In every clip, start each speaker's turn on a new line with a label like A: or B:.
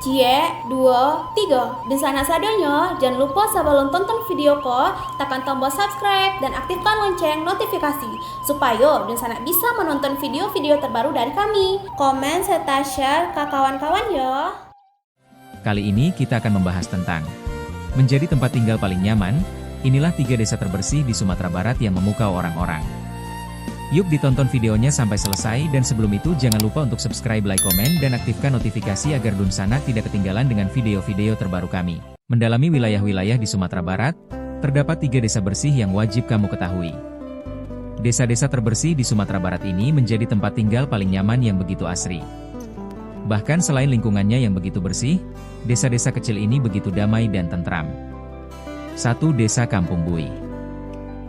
A: Cie, dua, tiga. Dan sana sadanya, jangan lupa sebelum tonton video ko, tekan tombol subscribe dan aktifkan lonceng notifikasi supaya dan sana bisa menonton video-video terbaru dari kami. Komen serta share ke kawan-kawan ya.
B: Kali ini kita akan membahas tentang menjadi tempat tinggal paling nyaman. Inilah 3 desa terbersih di Sumatera Barat yang memukau orang-orang. Yuk ditonton videonya sampai selesai, dan sebelum itu jangan lupa untuk subscribe, like, komen, dan aktifkan notifikasi agar Dunsana tidak ketinggalan dengan video-video terbaru kami. Mendalami wilayah-wilayah di Sumatera Barat, terdapat 3 desa bersih yang wajib kamu ketahui. Desa-desa terbersih di Sumatera Barat ini menjadi tempat tinggal paling nyaman yang begitu asri. Bahkan selain lingkungannya yang begitu bersih, desa-desa kecil ini begitu damai dan tentram. 1. Desa Kampung Buih.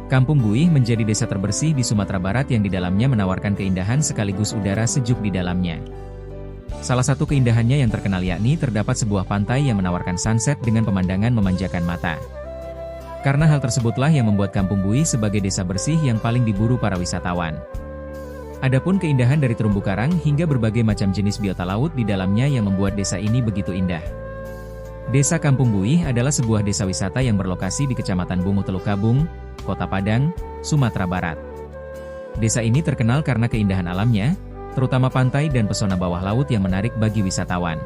B: Kampung Buih menjadi desa terbersih di Sumatera Barat yang di dalamnya menawarkan keindahan sekaligus udara sejuk di dalamnya. Salah satu keindahannya yang terkenal yakni terdapat sebuah pantai yang menawarkan sunset dengan pemandangan memanjakan mata. Karena hal tersebutlah yang membuat Kampung Buih sebagai desa bersih yang paling diburu para wisatawan. Adapun keindahan dari terumbu karang hingga berbagai macam jenis biota laut di dalamnya yang membuat desa ini begitu indah. Desa Kampung Buih adalah sebuah desa wisata yang berlokasi di Kecamatan Bungu Teluk Kabung, Kota Padang, Sumatera Barat. Desa ini terkenal karena keindahan alamnya, terutama pantai dan pesona bawah laut yang menarik bagi wisatawan.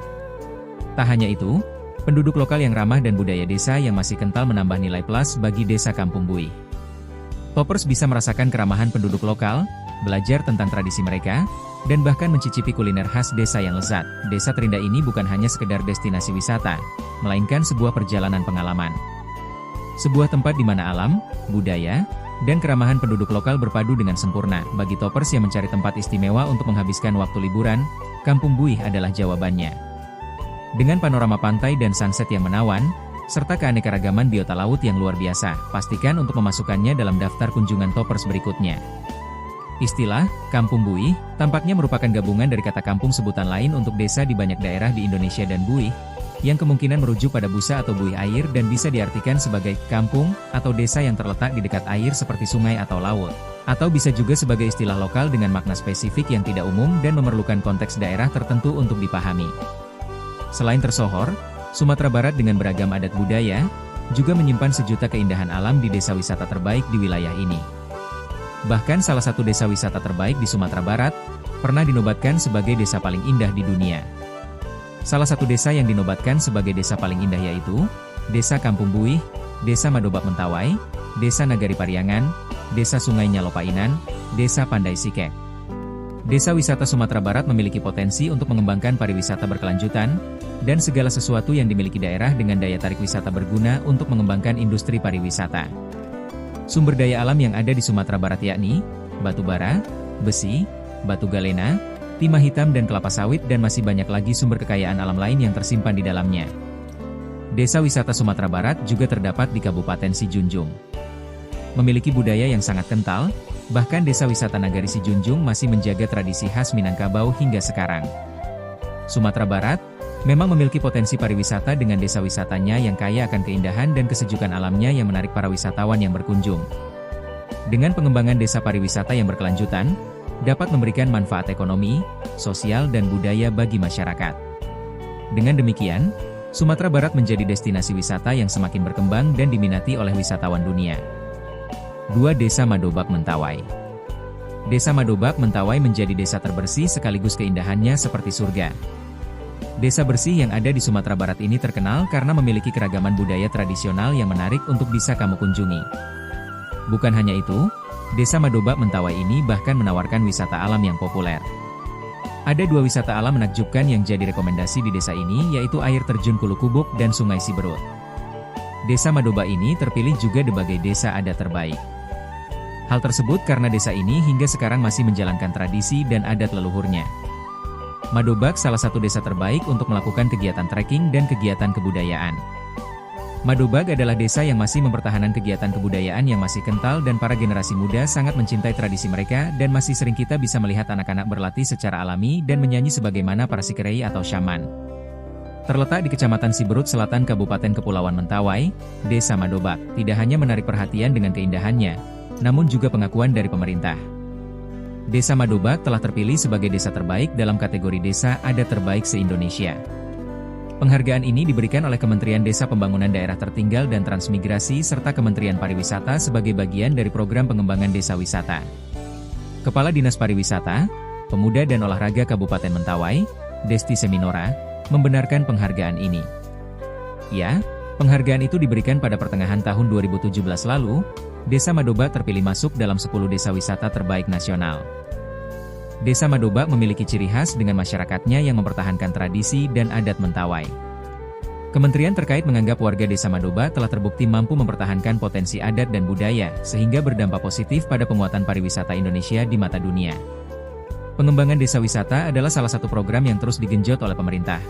B: Tak hanya itu, penduduk lokal yang ramah dan budaya desa yang masih kental menambah nilai plus bagi desa Kampung Buih. Toppers bisa merasakan keramahan penduduk lokal, belajar tentang tradisi mereka, dan bahkan mencicipi kuliner khas desa yang lezat. Desa terindah ini bukan hanya sekedar destinasi wisata, melainkan sebuah perjalanan pengalaman. Sebuah tempat di mana alam, budaya, dan keramahan penduduk lokal berpadu dengan sempurna. Bagi toppers yang mencari tempat istimewa untuk menghabiskan waktu liburan, Kampung Buih adalah jawabannya. Dengan panorama pantai dan sunset yang menawan, serta keanekaragaman biota laut yang luar biasa, pastikan untuk memasukkannya dalam daftar kunjungan toppers berikutnya. Istilah Kampung Buih tampaknya merupakan gabungan dari kata kampung sebutan lain untuk desa di banyak daerah di Indonesia dan buih, yang kemungkinan merujuk pada busa atau buih air dan bisa diartikan sebagai kampung atau desa yang terletak di dekat air seperti sungai atau laut. Atau bisa juga sebagai istilah lokal dengan makna spesifik yang tidak umum dan memerlukan konteks daerah tertentu untuk dipahami. Selain tersohor, Sumatera Barat dengan beragam adat budaya, juga menyimpan sejuta keindahan alam di desa wisata terbaik di wilayah ini. Bahkan salah satu desa wisata terbaik di Sumatera Barat, pernah dinobatkan sebagai desa paling indah di dunia. Salah satu desa yang dinobatkan sebagai desa paling indah yaitu, Desa Kampung Buih, Desa Madobak Mentawai, Desa Nagari Pariangan, Desa Sungai Nyalopainan, Desa Pandai Sikek. Desa wisata Sumatera Barat memiliki potensi untuk mengembangkan pariwisata berkelanjutan, dan segala sesuatu yang dimiliki daerah dengan daya tarik wisata berguna untuk mengembangkan industri pariwisata. Sumber daya alam yang ada di Sumatera Barat yakni, batu bara, besi, batu galena, timah hitam dan kelapa sawit, dan masih banyak lagi sumber kekayaan alam lain yang tersimpan di dalamnya. Desa wisata Sumatera Barat juga terdapat di Kabupaten Sijunjung. Memiliki budaya yang sangat kental, bahkan desa wisata Nagari Sijunjung masih menjaga tradisi khas Minangkabau hingga sekarang. Sumatera Barat memang memiliki potensi pariwisata dengan desa wisatanya yang kaya akan keindahan dan kesejukan alamnya yang menarik para wisatawan yang berkunjung. Dengan pengembangan desa pariwisata yang berkelanjutan, dapat memberikan manfaat ekonomi, sosial dan budaya bagi masyarakat. Dengan demikian, Sumatera Barat menjadi destinasi wisata yang semakin berkembang dan diminati oleh wisatawan dunia. 2. Desa Madobak Mentawai. Desa Madobak Mentawai menjadi desa terbersih sekaligus keindahannya seperti surga. Desa bersih yang ada di Sumatera Barat ini terkenal karena memiliki keragaman budaya tradisional yang menarik untuk bisa kamu kunjungi. Bukan hanya itu, Desa Madobak Mentawai ini bahkan menawarkan wisata alam yang populer. Ada 2 wisata alam menakjubkan yang jadi rekomendasi di desa ini, yaitu air terjun Kulukubuk dan Sungai Siberut. Desa Madobak ini terpilih juga sebagai desa adat terbaik. Hal tersebut karena desa ini hingga sekarang masih menjalankan tradisi dan adat leluhurnya. Madobak salah satu desa terbaik untuk melakukan kegiatan trekking dan kegiatan kebudayaan. Madobak adalah desa yang masih mempertahankan kegiatan kebudayaan yang masih kental, dan para generasi muda sangat mencintai tradisi mereka, dan masih sering kita bisa melihat anak-anak berlatih secara alami dan menyanyi sebagaimana para sikerei atau syaman. Terletak di Kecamatan Siberut Selatan Kabupaten Kepulauan Mentawai, Desa Madobak tidak hanya menarik perhatian dengan keindahannya, namun juga pengakuan dari pemerintah. Desa Madobak telah terpilih sebagai desa terbaik dalam kategori desa adat terbaik se-Indonesia. Penghargaan ini diberikan oleh Kementerian Desa Pembangunan Daerah Tertinggal dan Transmigrasi serta Kementerian Pariwisata sebagai bagian dari program pengembangan desa wisata. Kepala Dinas Pariwisata, Pemuda dan Olahraga Kabupaten Mentawai, Desti Seminora, membenarkan penghargaan ini. Ya, penghargaan itu diberikan pada pertengahan tahun 2017 lalu, Desa Madoba terpilih masuk dalam 10 desa wisata terbaik nasional. Desa Madoba memiliki ciri khas dengan masyarakatnya yang mempertahankan tradisi dan adat Mentawai. Kementerian terkait menganggap warga Desa Madoba telah terbukti mampu mempertahankan potensi adat dan budaya, sehingga berdampak positif pada penguatan pariwisata Indonesia di mata dunia. Pengembangan desa wisata adalah salah satu program yang terus digenjot oleh pemerintah.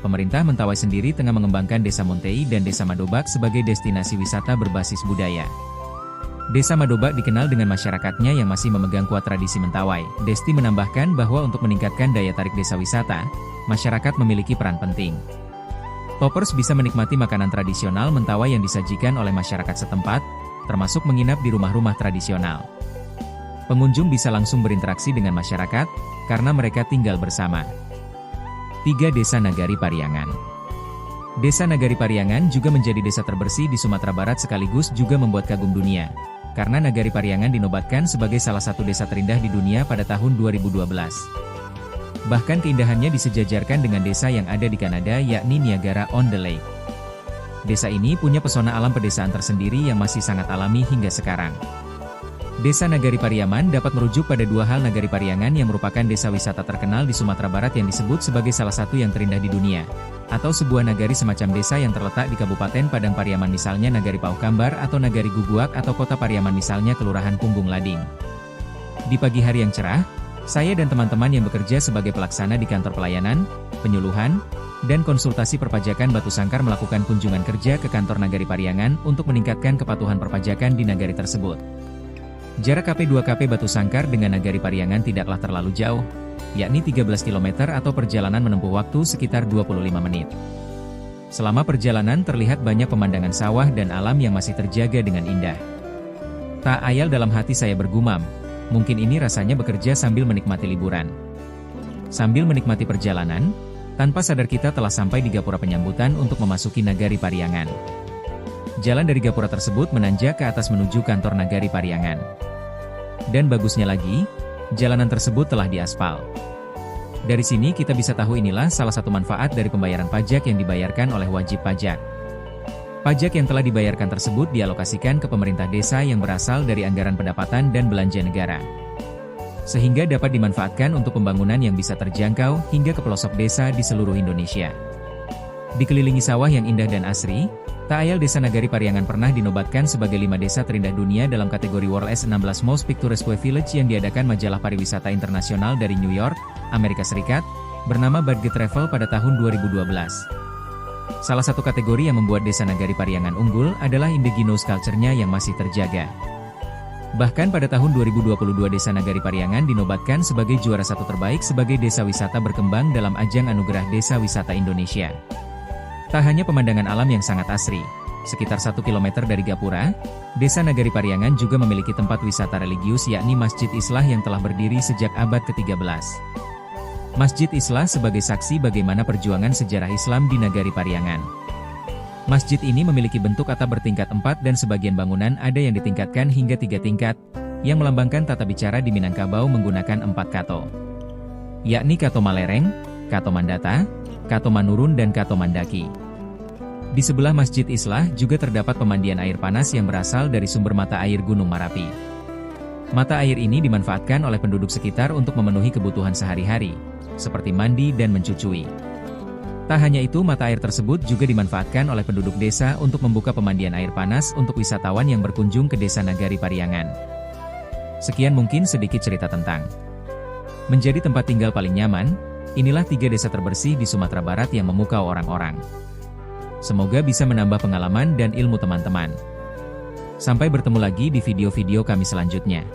B: Pemerintah Mentawai sendiri tengah mengembangkan Desa Montei dan Desa Madobak sebagai destinasi wisata berbasis budaya. Desa Madobak dikenal dengan masyarakatnya yang masih memegang kuat tradisi Mentawai. Desti menambahkan bahwa untuk meningkatkan daya tarik desa wisata, masyarakat memiliki peran penting. Toppers bisa menikmati makanan tradisional Mentawai yang disajikan oleh masyarakat setempat, termasuk menginap di rumah-rumah tradisional. Pengunjung bisa langsung berinteraksi dengan masyarakat, karena mereka tinggal bersama. 3 Desa Nagari Pariangan. Desa Nagari Pariangan juga menjadi desa terbersih di Sumatera Barat sekaligus juga membuat kagum dunia, karena Nagari Pariangan dinobatkan sebagai salah satu desa terindah di dunia pada tahun 2012. Bahkan keindahannya disejajarkan dengan desa yang ada di Kanada yakni Niagara-on-the-Lake. Desa ini punya pesona alam pedesaan tersendiri yang masih sangat alami hingga sekarang. Desa Nagari Pariaman dapat merujuk pada 2 hal. Nagari Pariangan yang merupakan desa wisata terkenal di Sumatera Barat yang disebut sebagai salah satu yang terindah di dunia, atau sebuah nagari semacam desa yang terletak di Kabupaten Padang Pariaman misalnya Nagari Paukambar atau Nagari Guguak atau Kota Pariaman misalnya Kelurahan Punggung Lading. Di pagi hari yang cerah, saya dan teman-teman yang bekerja sebagai pelaksana di kantor pelayanan, penyuluhan, dan konsultasi perpajakan Batu Sangkar melakukan kunjungan kerja ke kantor Nagari Pariangan untuk meningkatkan kepatuhan perpajakan di nagari tersebut. Jarak KP2KP Batu Sangkar dengan Nagari Pariangan tidaklah terlalu jauh, yakni 13 km atau perjalanan menempuh waktu sekitar 25 menit. Selama perjalanan terlihat banyak pemandangan sawah dan alam yang masih terjaga dengan indah. Tak ayal dalam hati saya bergumam, mungkin ini rasanya bekerja sambil menikmati liburan. Sambil menikmati perjalanan, tanpa sadar kita telah sampai di gapura penyambutan untuk memasuki Nagari Pariangan. Jalan dari gapura tersebut menanjak ke atas menuju kantor Nagari Pariangan. Dan bagusnya lagi, jalanan tersebut telah diaspal. Dari sini kita bisa tahu inilah salah satu manfaat dari pembayaran pajak yang dibayarkan oleh wajib pajak. Pajak yang telah dibayarkan tersebut dialokasikan ke pemerintah desa yang berasal dari anggaran pendapatan dan belanja negara. Sehingga dapat dimanfaatkan untuk pembangunan yang bisa terjangkau hingga ke pelosok desa di seluruh Indonesia. Dikelilingi sawah yang indah dan asri, tak ayal Desa Nagari Pariangan pernah dinobatkan sebagai 5 desa terindah dunia dalam kategori World S16 Most Picturesque Village yang diadakan majalah pariwisata internasional dari New York, Amerika Serikat, bernama Budget Travel pada tahun 2012. Salah satu kategori yang membuat Desa Nagari Pariangan unggul adalah indigenous culture-nya yang masih terjaga. Bahkan pada tahun 2022 Desa Nagari Pariangan dinobatkan sebagai juara 1 terbaik sebagai desa wisata berkembang dalam ajang Anugerah Desa Wisata Indonesia. Tak hanya pemandangan alam yang sangat asri, sekitar 1 km dari gapura, Desa Nagari Pariangan juga memiliki tempat wisata religius yakni Masjid Islah yang telah berdiri sejak abad ke-13. Masjid Islah sebagai saksi bagaimana perjuangan sejarah Islam di Nagari Pariangan. Masjid ini memiliki bentuk atap bertingkat 4 dan sebagian bangunan ada yang ditingkatkan hingga 3 tingkat, yang melambangkan tata bicara di Minangkabau menggunakan 4 kato. Yakni Kato Malereng, Kato Mandata, Kato Manurun dan Kato Mandaki. Di sebelah Masjid Islah juga terdapat pemandian air panas yang berasal dari sumber mata air Gunung Marapi. Mata air ini dimanfaatkan oleh penduduk sekitar untuk memenuhi kebutuhan sehari-hari, seperti mandi dan mencucui. Tak hanya itu, mata air tersebut juga dimanfaatkan oleh penduduk desa untuk membuka pemandian air panas untuk wisatawan yang berkunjung ke Desa Nagari Pariangan. Sekian mungkin sedikit cerita tentang menjadi tempat tinggal paling nyaman. Inilah 3 desa terbersih di Sumatera Barat yang memukau orang-orang. Semoga bisa menambah pengalaman dan ilmu teman-teman. Sampai bertemu lagi di video-video kami selanjutnya.